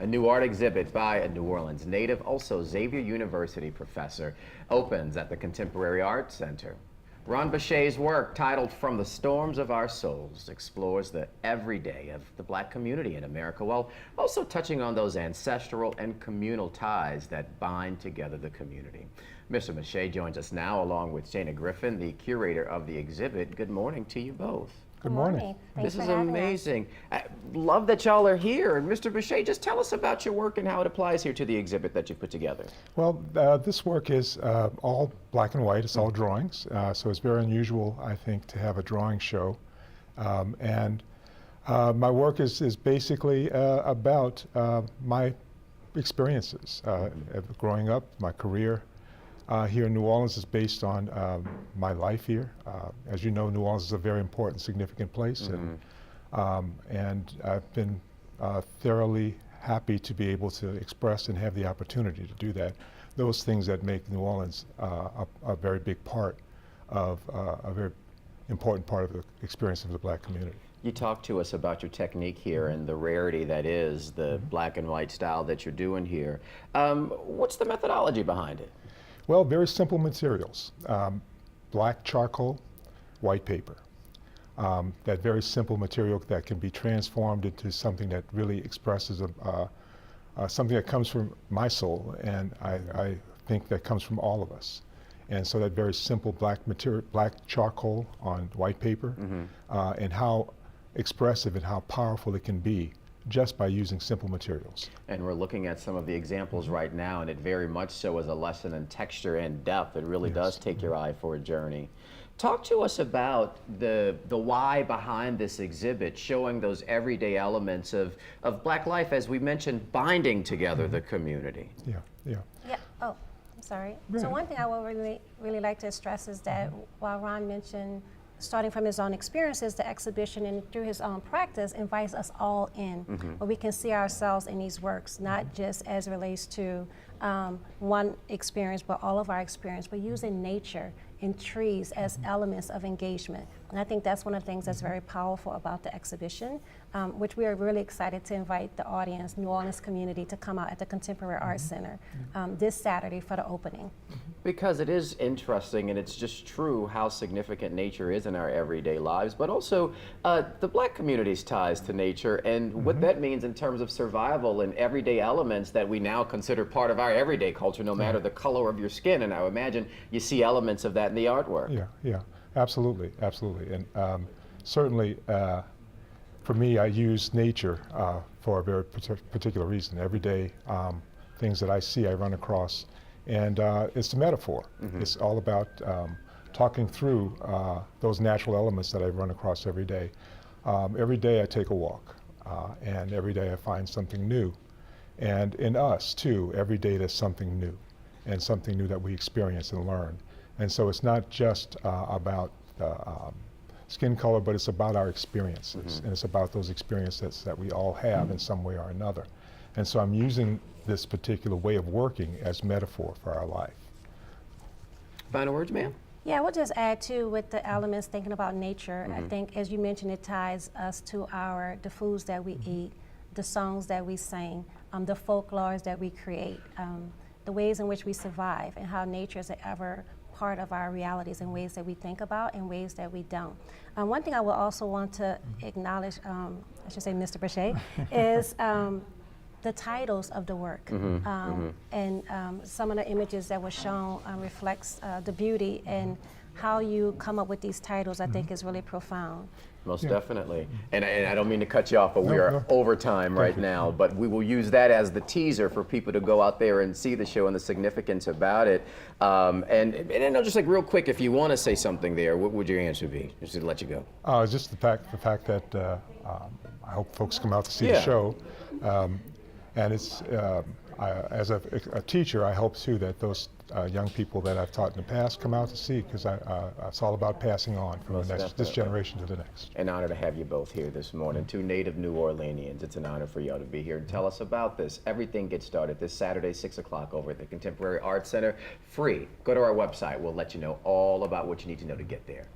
A new art exhibit by a New Orleans native, also Xavier University professor, opens at the Contemporary Art Center. Ron Bechet's work, titled From the Storms of Our Souls, explores the everyday of the Black community in America, while also touching on those ancestral and communal ties that bind together the community. Mr. Bechet joins us now, along with Shana Griffin, the curator of the exhibit. Good morning to you both. Good morning. This is amazing. I love that y'all are here. And Mr. Bechet, just tell us about your work and how it applies here to the exhibit that you put together. Well, this work is all black and white. It's all drawings. So it's very unusual, I think, to have a drawing show. My work is basically about my experiences growing up, my career. Here in New Orleans is based on my life here. As you know, New Orleans is a very important, significant place, and I've been thoroughly happy to be able to express and have the opportunity to do that. Those things that make New Orleans a very big part of, a very important part of the experience of the Black community. You talked to us about your technique here and the rarity that is the black and white style that you're doing here. What's the methodology behind it? Well, very simple materials. Black charcoal, white paper. That very simple material that can be transformed into something that really expresses something that comes from my soul, and I think that comes from all of us. And so that very simple black charcoal on white paper, and how expressive and how powerful it can be just by using simple materials. And we're looking at some of the examples right now, and it very much so is a lesson in texture and depth. It really does take your eye for a journey. Talk to us about the why behind this exhibit, showing those everyday elements of Black life, as we mentioned, binding together the community. Yeah. Oh, I'm sorry. So one thing I would really like to stress is that while Ron mentioned starting from his own experiences, the exhibition and through his own practice invites us all in, where we can see ourselves in these works, not just as it relates to one experience, but all of our experience, but using nature and trees as elements of engagement. And I think that's one of the things that's very powerful about the exhibition, which we are really excited to invite the audience, New Orleans community, to come out at the Contemporary Art Center this Saturday for the opening. Because it is interesting, and it's just true how significant nature is in our everyday lives, but also the Black community's ties to nature and what that means in terms of survival and everyday elements that we now consider part of our everyday culture, no matter the color of your skin. And I would imagine you see elements of that in the artwork. Yeah, absolutely. And certainly, for me, I use nature for a very particular reason. Every day, things that I see, I run across. And it's a metaphor. It's all about talking through those natural elements that I run across every day. Every day I take a walk, and every day I find something new. And in us, too, every day there's something new, and something new that we experience and learn. And so it's not just about skin color, but it's about our experiences, and it's about those experiences that we all have in some way or another. And so I'm using this particular way of working as metaphor for our life. Final words, ma'am? Yeah, we'll just add too with the elements, thinking about nature. I think, as you mentioned, it ties us to the foods that we eat, the songs that we sing, the folklores that we create, the ways in which we survive, and how nature is ever part of our realities in ways that we think about and ways that we don't. One thing I would also want to acknowledge, I should say Mr. Bechet, is the titles of the work. And some of the images that were shown reflects the beauty, and how you come up with these titles, I think, is really profound. Most definitely. And I don't mean to cut you off, but we are over time right now. But we will use that as the teaser for people to go out there and see the show and the significance about it. And just like real quick, if you want to say something there, what would your answer be? Just to let you go. Just the fact that I hope folks come out to see the show. And it's, as a teacher, I hope too that those young people that I've taught in the past come out to see, because it's all about passing on from this generation to the next. An honor to have you both here this morning, two native New Orleanians. It's an honor for y'all to be here and tell us about this. Everything gets started this Saturday, 6 o'clock over at the Contemporary Art Center. Free. Go to our website. We'll let you know all about what you need to know to get there.